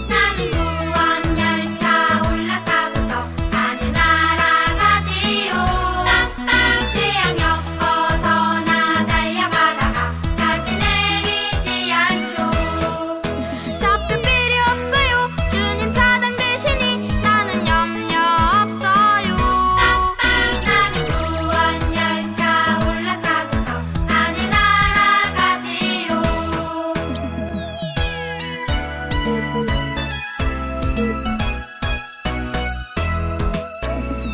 나는 구원 열차 올라타고서 하늘 날아가지요. 땅땅 태양역 벗어나 달려가다가 다시 내리지 않죠. 잡힐 필요 없어요. 주님 차량 되시니 나는 염려 없어요. 땅땅 나는 구원 열차 올라타고서 하늘 날아가지요.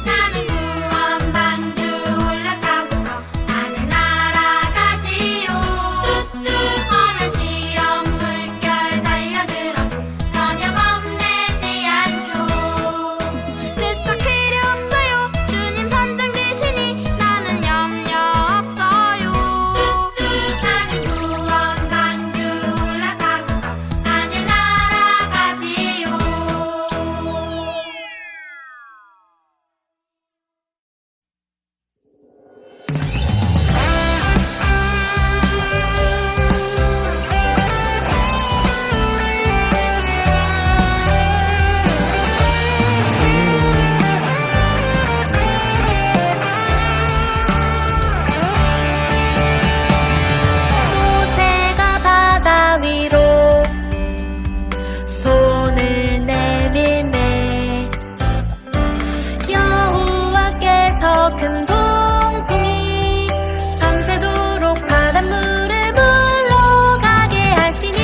나는 구원 반주 올라타고서 하늘 날아가지요. 뚝뚝 하면 시험 물결 달려들어도 전혀 겁내지 않죠. 뱃속 필요 없어요. 주님 선장 되시니 나는 염려 없어요. 뚝뚝 나는 구원 반주 올라타고서 하늘 날아가지요. 모세가 바다 위로 손을 내밀매 여호와께서 큰 동풍이 밤새도록 바닷물을 물러가게 하시니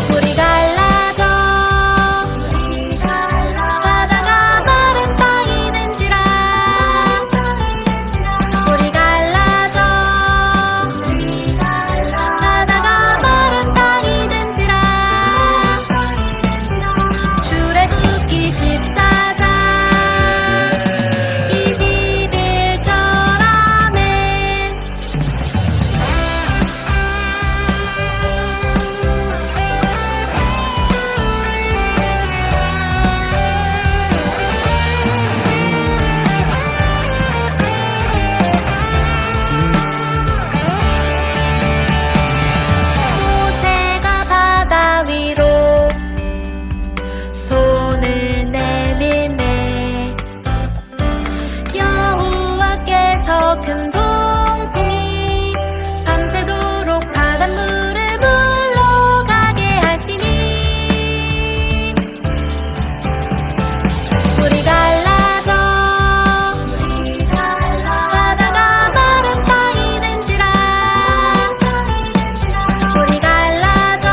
물이 갈라져 바다가 마른 땅이 된지라. 물이 갈라져 바다가 마른 땅이 된지라. 출애굽기 14장 21절 아멘. 모세가 바다 위로 손을 내밀매 여호와께서 큰 동풍이 밤새도록 바닷물을 물러가게 하시니 물이 갈라져 바다가 마른 땅이 된지라. 물이 갈라져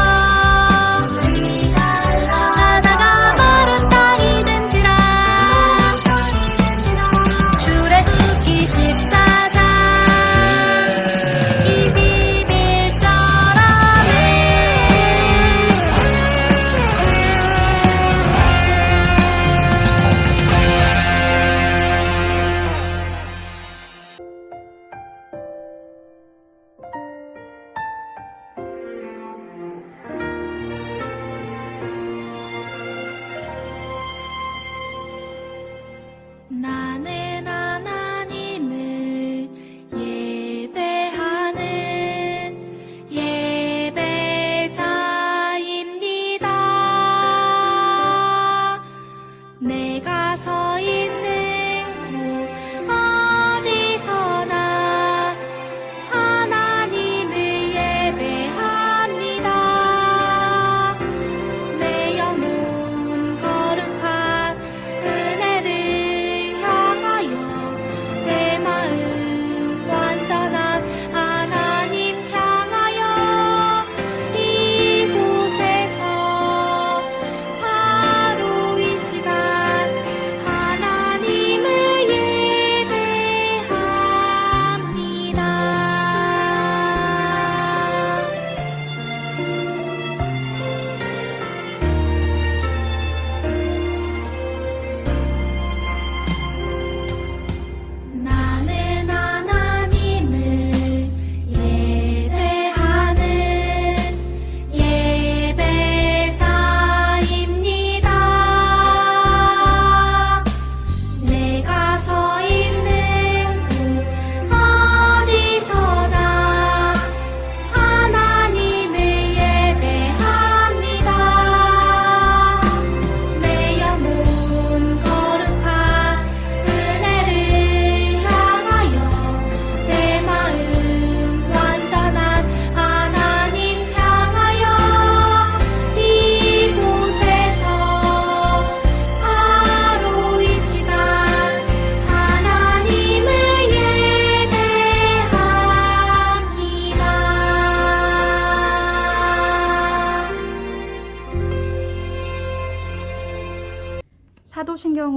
바다가 마른 땅이 된지라. 출애굽기 14장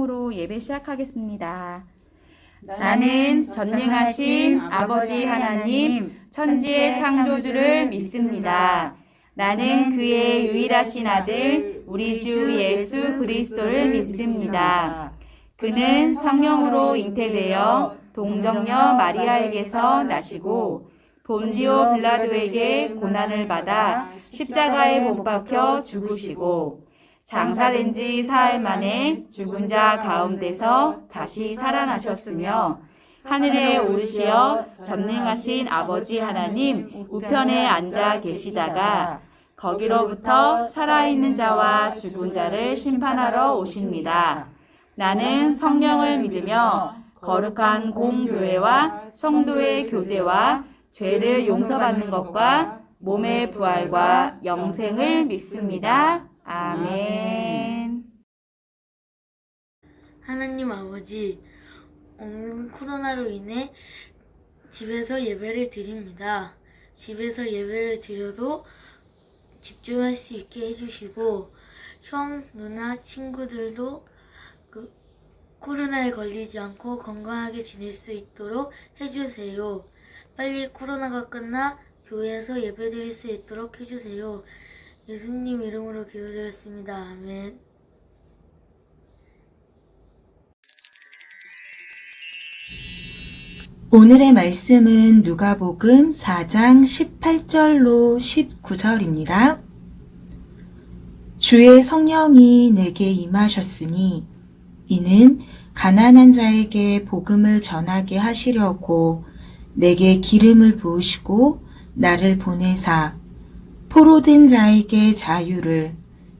성령으로 예배 시작하겠습니다. 나는 전능하신 아버지 하나님, 천지의 창조주를 믿습니다. 나는 그의 유일하신 아들, 우리 주 예수 그리스도를 믿습니다. 그는 성령으로 잉태되어 동정녀 마리아에게서 나시고 본디오 빌라도에게 고난을 받아 십자가에 못 박혀 죽으시고 장사된 지 사흘 만에 죽은 자 가운데서 다시 살아나셨으며 하늘에 오르시어 전능하신 아버지 하나님 우편에 앉아 계시다가 거기로부터 살아있는 자와 죽은 자를 심판하러 오십니다. 나는 성령을 믿으며 거룩한 공교회와 성도의 교제와 죄를 용서받는 것과 몸의 부활과 영생을 믿습니다. 아멘. 하나님 아버지, 오늘 코로나로 인해 집에서 예배를 드립니다. 집에서 예배를 드려도 집중할 수 있게 해주시고 형, 누나, 친구들도 코로나에 걸리지 않고 건강하게 지낼 수 있도록 해주세요. 빨리 코로나가 끝나 교회에서 예배드릴 수 있도록 해주세요. 예수님 이름으로 기도드렸습니다. 아멘. 오늘의 말씀은 누가복음 4장 18절로 19절입니다. 주의 성령이 내게 임하셨으니 이는 가난한 자에게 복음을 전하게 하시려고 내게 기름을 부으시고 나를 보내사 포로된 자에게 자유를,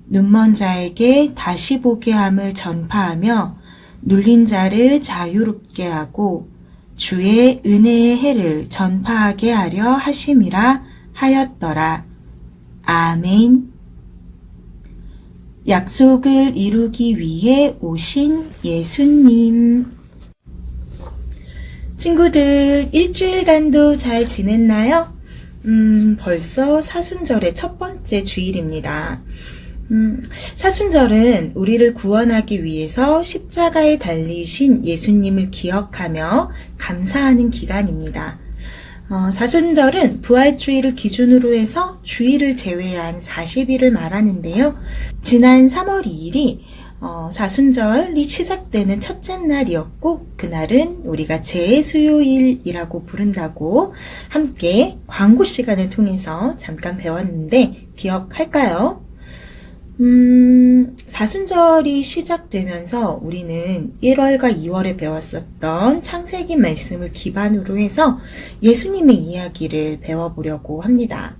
눈먼 자에게 다시 보게 함을 전파하며 눌린 자를 자유롭게 하고 주의 은혜의 해를 전파하게 하려 하심이라 하였더라. 아멘. 약속을 이루기 위해 오신 예수님. 친구들, 일주일간도 잘 지냈나요? 벌써 사순절의 첫 번째 주일입니다. 사순절은 우리를 구원하기 위해서 십자가에 달리신 예수님을 기억하며 감사하는 기간입니다. 사순절은 부활주일을 기준으로 해서 주일을 제외한 40일을 말하는데요. 지난 3월 2일이 사순절이 시작되는 첫째 날이었고 그날은 우리가 제수요일이라고 부른다고 함께 광고 시간을 통해서 잠깐 배웠는데 기억할까요? 사순절이 시작되면서 우리는 1월과 2월에 배웠었던 창세기 말씀을 기반으로 해서 예수님의 이야기를 배워보려고 합니다.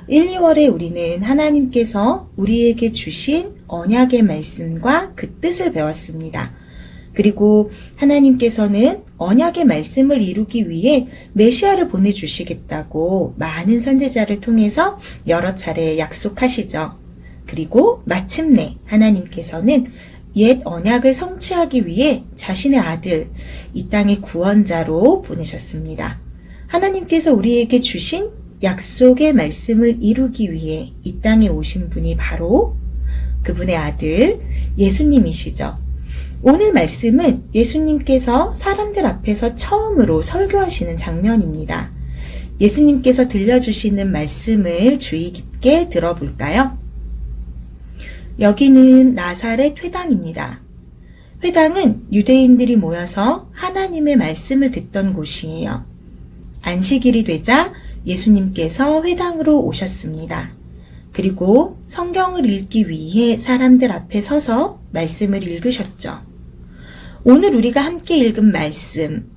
1, 2월에 우리는 하나님께서 우리에게 주신 언약의 말씀과 그 뜻을 배웠습니다. 그리고 하나님께서는 언약의 말씀을 이루기 위해 메시아를 보내주시겠다고 많은 선지자를 통해서 여러 차례 약속하시죠. 그리고 마침내 하나님께서는 옛 언약을 성취하기 위해 자신의 아들, 이 땅의 구원자로 보내셨습니다. 하나님께서 우리에게 주신 약속의 말씀을 이루기 위해 이 땅에 오신 분이 바로 그분의 아들 예수님이시죠. 오늘 말씀은 예수님께서 사람들 앞에서 처음으로 설교하시는 장면입니다. 예수님께서 들려주시는 말씀을 주의 깊게 들어볼까요? 여기는 나사렛 회당입니다. 회당은 유대인들이 모여서 하나님의 말씀을 듣던 곳이에요. 안식일이 되자 예수님께서 회당으로 오셨습니다. 그리고 성경을 읽기 위해 사람들 앞에 서서 말씀을 읽으셨죠. 오늘 우리가 함께 읽은 말씀,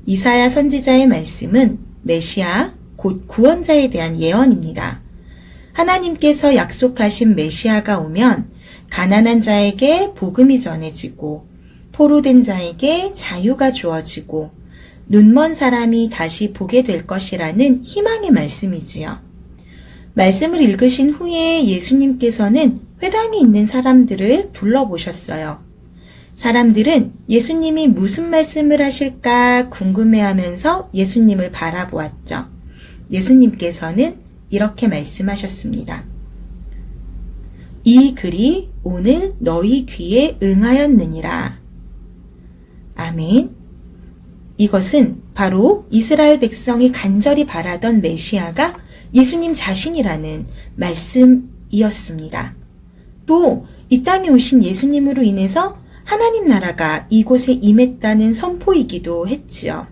이사야 선지자의 말씀은 메시아, 곧 구원자에 대한 예언입니다. 하나님께서 약속하신 메시아가 오면 가난한 자에게 복음이 전해지고 포로된 자에게 자유가 주어지고 눈먼 사람이 다시 보게 될 것이라는 희망의 말씀이지요. 말씀을 읽으신 후에 예수님께서는 회당에 있는 사람들을 둘러보셨어요. 사람들은 예수님이 무슨 말씀을 하실까 궁금해하면서 예수님을 바라보았죠. 예수님께서는 이렇게 말씀하셨습니다. 이 글이 오늘 너희 귀에 응하였느니라. 아멘. 이것은 바로 이스라엘 백성이 간절히 바라던 메시아가 예수님 자신이라는 말씀이었습니다. 또 이 땅에 오신 예수님으로 인해서 하나님 나라가 이곳에 임했다는 선포이기도 했지요.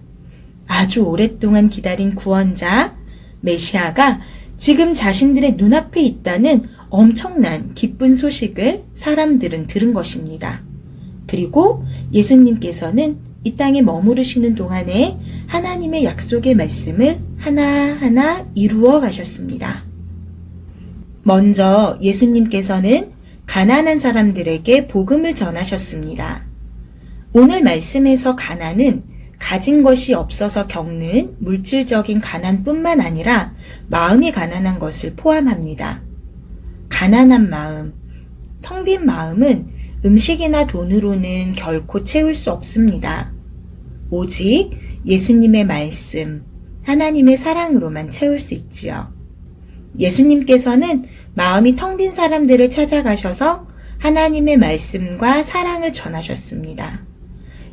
아주 오랫동안 기다린 구원자 메시아가 지금 자신들의 눈앞에 있다는 엄청난 기쁜 소식을 사람들은 들은 것입니다. 그리고 예수님께서는 이 땅에 머무르시는 동안에 하나님의 약속의 말씀을 하나하나 이루어 가셨습니다. 먼저 예수님께서는 가난한 사람들에게 복음을 전하셨습니다. 오늘 말씀에서 가난은 가진 것이 없어서 겪는 물질적인 가난뿐만 아니라 마음이 가난한 것을 포함합니다. 가난한 마음, 텅 빈 마음은 음식이나 돈으로는 결코 채울 수 없습니다. 오직 예수님의 말씀, 하나님의 사랑으로만 채울 수 있지요. 예수님께서는 마음이 텅 빈 사람들을 찾아가셔서 하나님의 말씀과 사랑을 전하셨습니다.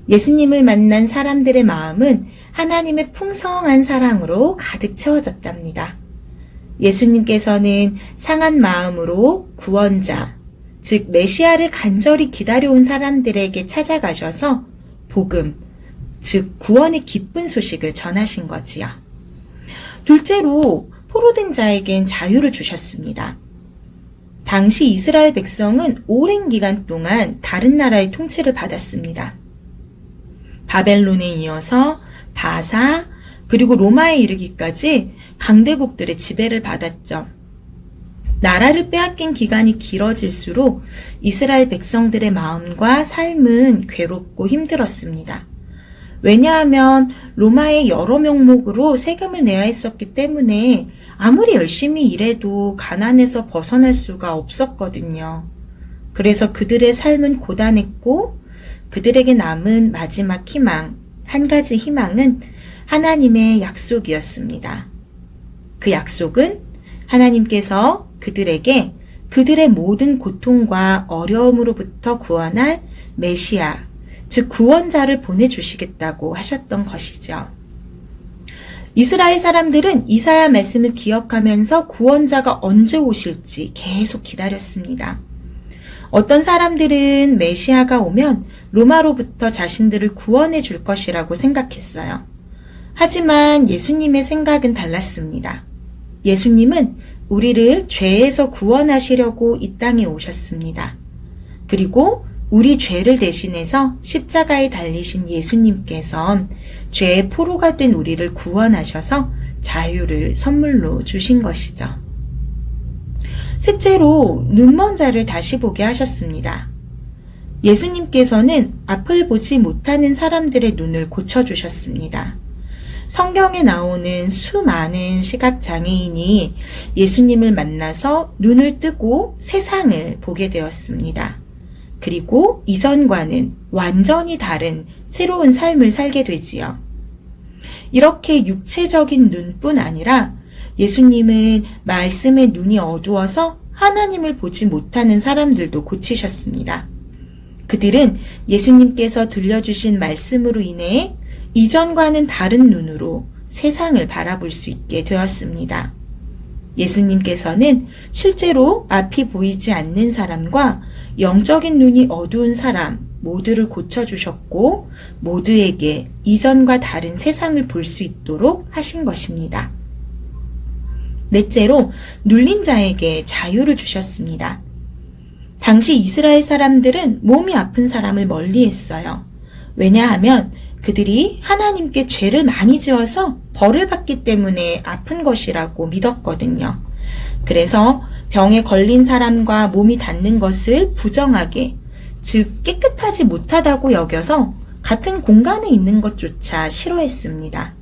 예수님을 만난 사람들의 마음은 하나님의 풍성한 사랑으로 가득 채워졌답니다. 예수님께서는 상한 마음으로 구원자, 즉 메시아를 간절히 기다려온 사람들에게 찾아가셔서 복음, 즉 구원의 기쁜 소식을 전하신 거지요. 둘째로 포로된 자에겐 자유를 주셨습니다. 당시 이스라엘 백성은 오랜 기간 동안 다른 나라의 통치를 받았습니다. 바벨론에 이어서 바사, 그리고 로마에 이르기까지 강대국들의 지배를 받았죠. 나라를 빼앗긴 기간이 길어질수록 이스라엘 백성들의 마음과 삶은 괴롭고 힘들었습니다. 왜냐하면 로마의 여러 명목으로 세금을 내야 했었기 때문에 아무리 열심히 일해도 가난에서 벗어날 수가 없었거든요. 그래서 그들의 삶은 고단했고 그들에게 남은 마지막 희망, 한 가지 희망은 하나님의 약속이었습니다. 그 약속은 하나님께서 그들에게 그들의 모든 고통과 어려움으로부터 구원할 메시아, 즉 구원자를 보내주시겠다고 하셨던 것이죠. 이스라엘 사람들은 이사야 말씀을 기억하면서 구원자가 언제 오실지 계속 기다렸습니다. 어떤 사람들은 메시아가 오면 로마로부터 자신들을 구원해 줄 것이라고 생각했어요. 하지만 예수님의 생각은 달랐습니다. 예수님은 우리를 죄에서 구원하시려고 이 땅에 오셨습니다. 그리고 우리 죄를 대신해서 십자가에 달리신 예수님께서 죄의 포로가 된 우리를 구원하셔서 자유를 선물로 주신 것이죠. 셋째로 눈먼 자를 다시 보게 하셨습니다. 예수님께서는 앞을 보지 못하는 사람들의 눈을 고쳐주셨습니다. 성경에 나오는 수많은 시각장애인이 예수님을 만나서 눈을 뜨고 세상을 보게 되었습니다. 그리고 이전과는 완전히 다른 새로운 삶을 살게 되지요. 이렇게 육체적인 눈뿐 아니라 예수님은 말씀의 눈이 어두워서 하나님을 보지 못하는 사람들도 고치셨습니다. 그들은 예수님께서 들려주신 말씀으로 인해 이전과는 다른 눈으로 세상을 바라볼 수 있게 되었습니다. 예수님께서는 실제로 앞이 보이지 않는 사람과 영적인 눈이 어두운 사람 모두를 고쳐주셨고 모두에게 이전과 다른 세상을 볼 수 있도록 하신 것입니다. 넷째로 눌린 자에게 자유를 주셨습니다. 당시 이스라엘 사람들은 몸이 아픈 사람을 멀리했어요. 왜냐하면 그들이 하나님께 죄를 많이 지어서 벌을 받기 때문에 아픈 것이라고 믿었거든요. 그래서 병에 걸린 사람과 몸이 닿는 것을 부정하게, 즉 깨끗하지 못하다고 여겨서 같은 공간에 있는 것조차 싫어했습니다.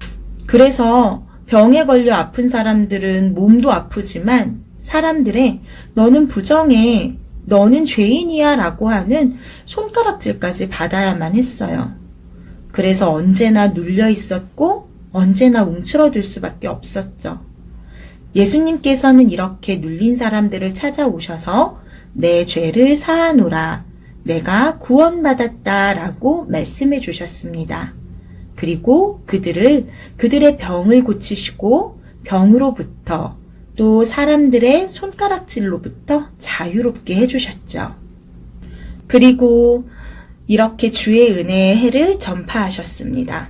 그래서 병에 걸려 아픈 사람들은 몸도 아프지만 사람들의 너는 부정해, 너는 죄인이야 라고 하는 손가락질까지 받아야만 했어요. 그래서 언제나 눌려 있었고 언제나 움츠러들 수밖에 없었죠. 예수님께서는 이렇게 눌린 사람들을 찾아오셔서 내 죄를 사하노라, 내가 구원받았다라고 말씀해 주셨습니다. 그리고 그들의 병을 고치시고 병으로부터 또 사람들의 손가락질로부터 자유롭게 해주셨죠. 그리고 이렇게 주의 은혜의 해를 전파하셨습니다.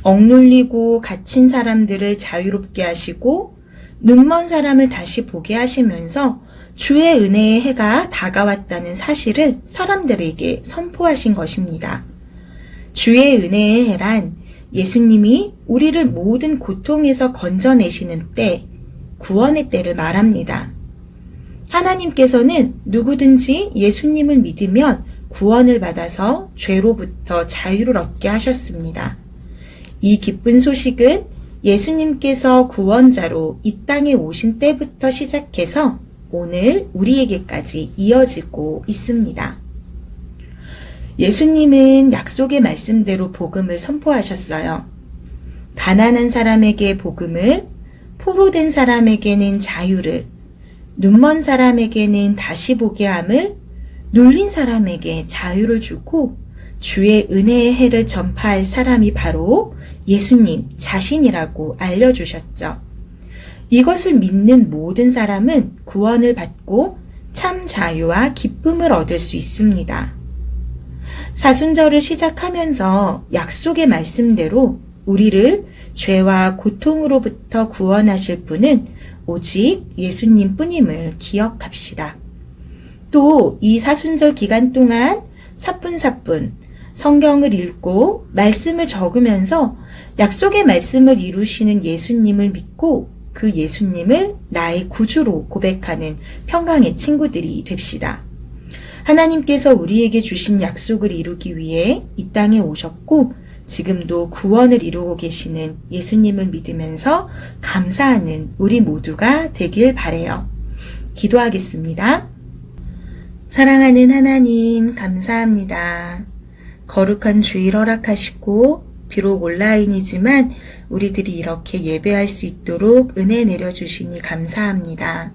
억눌리고 갇힌 사람들을 자유롭게 하시고 눈먼 사람을 다시 보게 하시면서 주의 은혜의 해가 다가왔다는 사실을 사람들에게 선포하신 것입니다. 주의 은혜의 해란 예수님이 우리를 모든 고통에서 건져내시는 때, 구원의 때를 말합니다. 하나님께서는 누구든지 예수님을 믿으면 구원을 받아서 죄로부터 자유를 얻게 하셨습니다. 이 기쁜 소식은 예수님께서 구원자로 이 땅에 오신 때부터 시작해서 오늘 우리에게까지 이어지고 있습니다. 예수님은 약속의 말씀대로 복음을 선포하셨어요. 가난한 사람에게 복음을, 포로된 사람에게는 자유를, 눈먼 사람에게는 다시 보게 함을, 눌린 사람에게 자유를 주고 주의 은혜의 해를 전파할 사람이 바로 예수님 자신이라고 알려주셨죠. 이것을 믿는 모든 사람은 구원을 받고 참 자유와 기쁨을 얻을 수 있습니다. 사순절을 시작하면서 약속의 말씀대로 우리를 죄와 고통으로부터 구원하실 분은 오직 예수님 뿐임을 기억합시다. 또 이 사순절 기간 동안 사뿐사뿐 성경을 읽고 말씀을 적으면서 약속의 말씀을 이루시는 예수님을 믿고 그 예수님을 나의 구주로 고백하는 평강의 친구들이 됩시다. 하나님께서 우리에게 주신 약속을 이루기 위해 이 땅에 오셨고 지금도 구원을 이루고 계시는 예수님을 믿으면서 감사하는 우리 모두가 되길 바라요. 기도하겠습니다. 사랑하는 하나님 감사합니다. 거룩한 주일 허락하시고 비록 온라인이지만 우리들이 이렇게 예배할 수 있도록 은혜 내려주시니 감사합니다.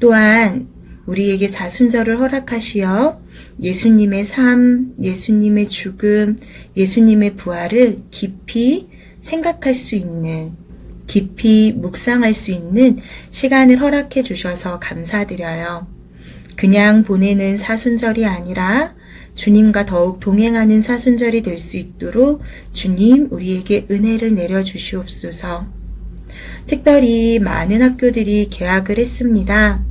또한 우리에게 사순절을 허락하시어 예수님의 삶, 예수님의 죽음, 예수님의 부활을 깊이 생각할 수 있는, 깊이 묵상할 수 있는 시간을 허락해 주셔서 감사드려요. 그냥 보내는 사순절이 아니라 주님과 더욱 동행하는 사순절이 될 수 있도록 주님 우리에게 은혜를 내려주시옵소서. 특별히 많은 학교들이 개학을 했습니다.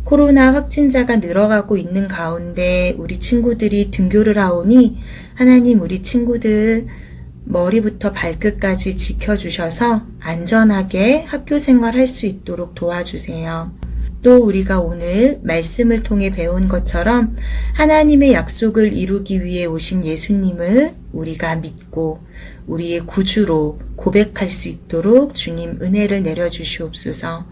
코로나 확진자가 늘어가고 있는 가운데 우리 친구들이 등교를 하오니 하나님 우리 친구들 머리부터 발끝까지 지켜주셔서 안전하게 학교 생활할 수 있도록 도와주세요. 또 우리가 오늘 말씀을 통해 배운 것처럼 하나님의 약속을 이루기 위해 오신 예수님을 우리가 믿고 우리의 구주로 고백할 수 있도록 주님 은혜를 내려주시옵소서.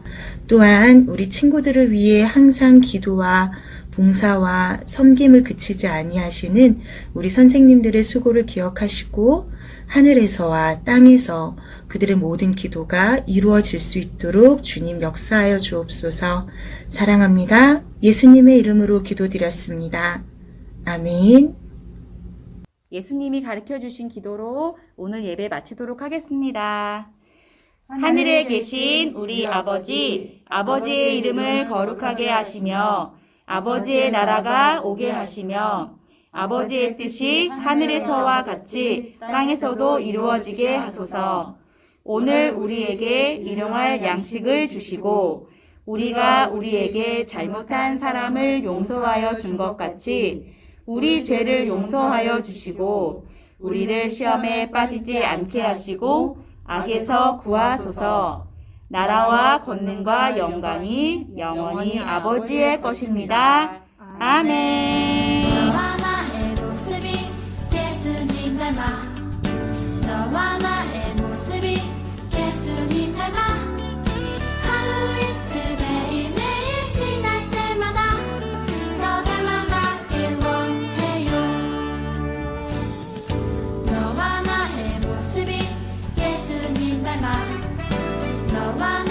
또한 우리 친구들을 위해 항상 기도와 봉사와 섬김을 그치지 아니하시는 우리 선생님들의 수고를 기억하시고 하늘에서와 땅에서 그들의 모든 기도가 이루어질 수 있도록 주님 역사하여 주옵소서. 사랑합니다. 예수님의 이름으로 기도드렸습니다. 아멘. 예수님이 가르쳐 주신 기도로 오늘 예배 마치도록 하겠습니다. 하늘에 계신 우리 아버지, 아버지의 이름을 거룩하게 하시며 아버지의 나라가 오게 하시며 아버지의 뜻이 하늘에서와 같이 땅에서도 이루어지게 하소서. 오늘 우리에게 일용할 양식을 주시고 우리가 우리에게 잘못한 사람을 용서하여 준 것 같이 우리 죄를 용서하여 주시고 우리를 시험에 빠지지 않게 하시고 악에서 구하소서. 나라와 권능과 영광이 영원히 아버지의 것입니다. 아멘. 너와 나의 모습이 예수님 닮아 너와 나의 모습이 예수님 닮아 하루 이틀 매일매일 지날 때마다 더 닮아가길 원해요. 너와 나의 모습이 예수님 닮아 너와